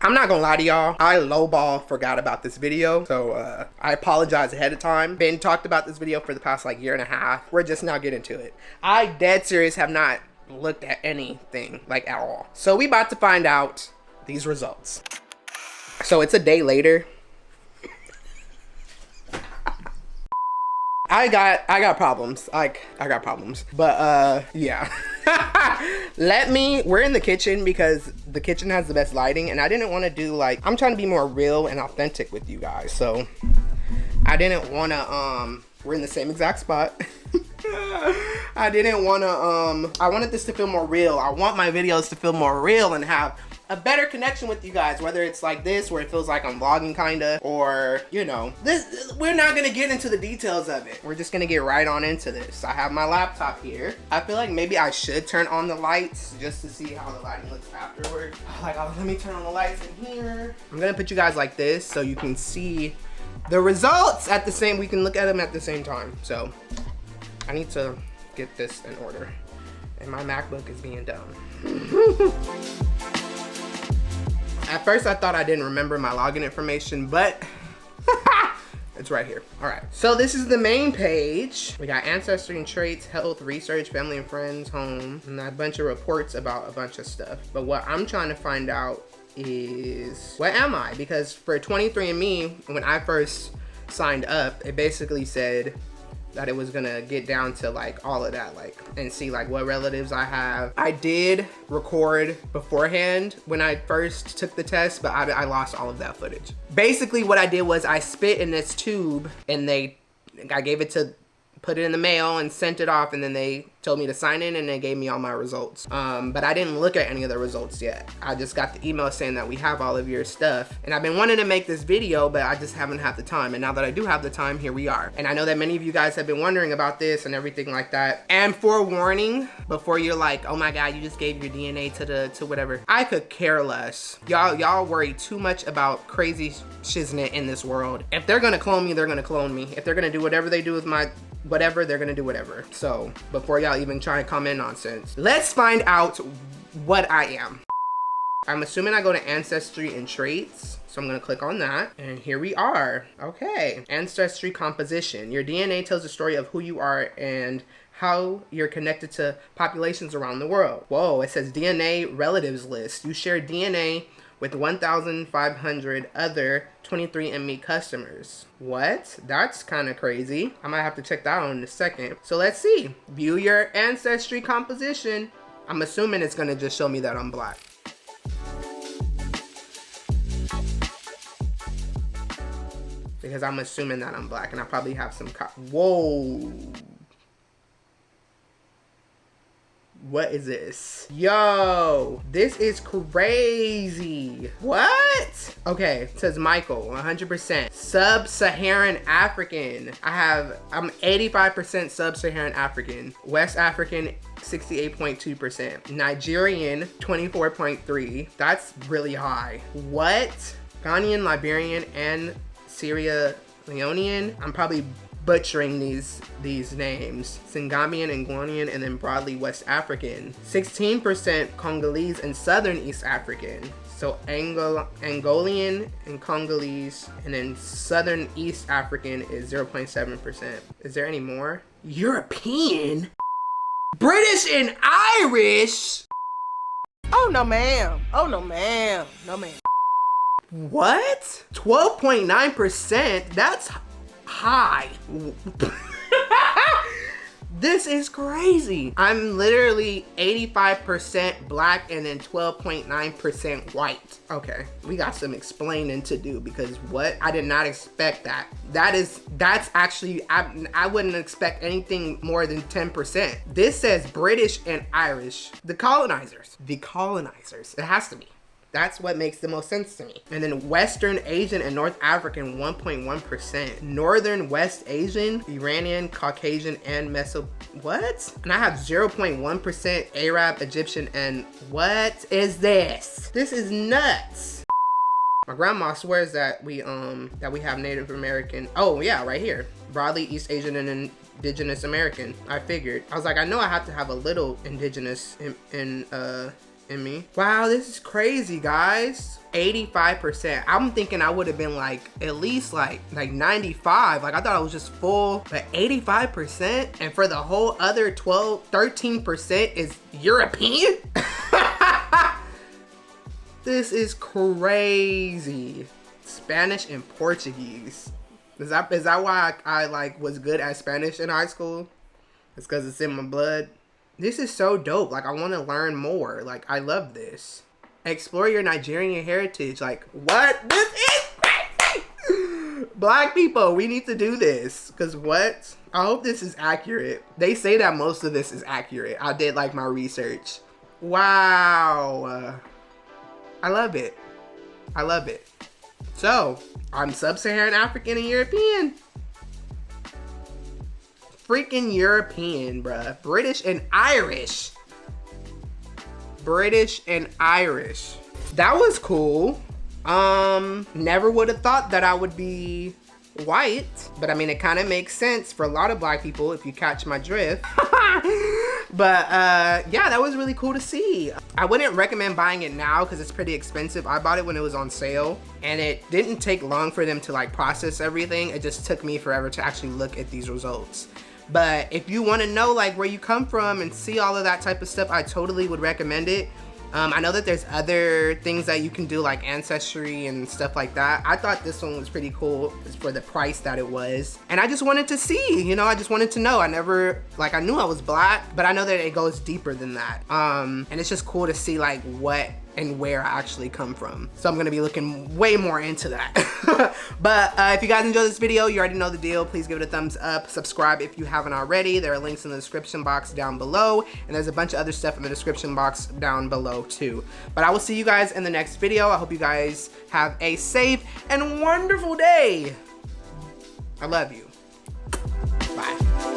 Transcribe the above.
I'm not gonna lie to y'all, I lowball forgot about this video, so I apologize ahead of time. Been talked about this video for the past like year and a half. We're just now getting to it. I dead serious have not looked at anything like at all. So we about to find out these results. So it's a day later. I got problems. Like, I got problems. But yeah. We're in the kitchen because the kitchen has the best lighting, and I didn't want to do like, I'm trying to be more real and authentic with you guys. So I didn't want to, we're in the same exact spot. I didn't want to, I wanted this to feel more real. I want my videos to feel more real and have a better connection with you guys, whether it's like this where it feels like I'm vlogging kinda, or you know, this, we're not gonna get into the details of it. We're just gonna get right on into this. I have my laptop here. I feel like maybe I should turn on the lights just to see how the lighting looks afterward. Like, oh, let me turn on the lights in here. I'm gonna put you guys like this so you can see the results at the same, we can look at them at the same time. So I need to get this in order, and my MacBook is being dumb. At first I thought I didn't remember my login information, but it's right here. All right, so this is the main page. We got ancestry and traits, health, research, family and friends, home, and a bunch of reports about a bunch of stuff. But what I'm trying to find out is, what am I? Because for 23andMe, when I first signed up, it basically said that it was gonna get down to like all of that, like, and see like what relatives I have. I did record beforehand when I first took the test, but I lost all of that footage. Basically what I did was I spit in this tube, and I gave it to, put it in the mail and sent it off, and then they told me to sign in, and they gave me all my results. But I didn't look at any of the results yet. I just got the email saying that we have all of your stuff. And I've been wanting to make this video, but I just haven't had the time. And now that I do have the time, here we are. And I know that many of you guys have been wondering about this and everything like that. And forewarning, before you're like, oh my God, you just gave your DNA to whatever. I could care less. Y'all worry too much about crazy shiznit in this world. If they're gonna clone me, they're gonna clone me. If they're gonna do whatever they do with my whatever, they're gonna do whatever. So before y'all even try to comment nonsense, let's find out what I am. I'm assuming I go to ancestry and traits, so I'm gonna click on that, and here we are. Okay, ancestry composition. Your DNA tells the story of who you are and how you're connected to populations around the world. Whoa, it says DNA relatives list. You share DNA with 1,500 other 23andMe customers. What? That's kind of crazy. I might have to check that out in a second. So let's see. View your ancestry composition. I'm assuming it's gonna just show me that I'm black. Because I'm assuming that I'm black, and I probably have some whoa. What is this? Yo, this is crazy. What? Okay, it says Michael, 100%. Sub-Saharan African. I'm 85% Sub-Saharan African. West African, 68.2%. Nigerian, 24.3%. That's really high. What? Ghanaian, Liberian, and Sierra Leonean. I'm probably butchering these names. Senegamian, Angolan, and then broadly West African. 16% Congolese and Southern East African. So Angolian and Congolese, and then Southern East African is 0.7%. Is there any more? European? British and Irish? Oh no ma'am. Oh no ma'am. No ma'am. What? 12.9%? That's high. This is crazy. I'm literally 85% black and then 12.9% white. Okay, we got some explaining to do, because what? I did not expect that. That's actually, I wouldn't expect anything more than 10%. This says British and Irish. The colonizers. It has to be. That's what makes the most sense to me. And then Western Asian and North African, 1.1%. Northern West Asian, Iranian, Caucasian, and what? And I have 0.1% Arab, Egyptian, and what is this? This is nuts. My grandma swears that we have Native American. Oh yeah, right here. Broadly East Asian and Indigenous American. I figured. I was like, I know I have to have a little indigenous in in me. Wow, this is crazy, guys. 85%. I'm thinking I would have been like at least like 95. Like I thought I was just full, but 85%. And for the whole other 13% is European. This is crazy. Spanish and Portuguese. Is that why I like was good at Spanish in high school? It's because it's in my blood. This is so dope. Like I want to learn more. Like I love this. Explore your Nigerian heritage. Like what? This is crazy. Black people, we need to do this. Cause what? I hope this is accurate. They say that most of this is accurate. I did like my research. Wow. I love it. I love it. So I'm sub-Saharan African and European. Freaking European, bruh. British and Irish. British and Irish. That was cool. Never would have thought that I would be white, but I mean, it kind of makes sense for a lot of black people if you catch my drift. But yeah, that was really cool to see. I wouldn't recommend buying it now because it's pretty expensive. I bought it when it was on sale and it didn't take long for them to like process everything. It just took me forever to actually look at these results. But if you want to know like where you come from and see all of that type of stuff, I totally would recommend it. I know that there's other things that you can do like Ancestry and stuff like that. I thought this one was pretty cool for the price that it was. And I just wanted to see, you know, I just wanted to know. I never, like I knew I was black, but I know that it goes deeper than that. And it's just cool to see like what and where I actually come from. So I'm gonna be looking way more into that. But if you guys enjoyed this video, you already know the deal. Please give it a thumbs up. Subscribe if you haven't already. There are links in the description box down below. And there's a bunch of other stuff in the description box down below too. But I will see you guys in the next video. I hope you guys have a safe and wonderful day. I love you. Bye.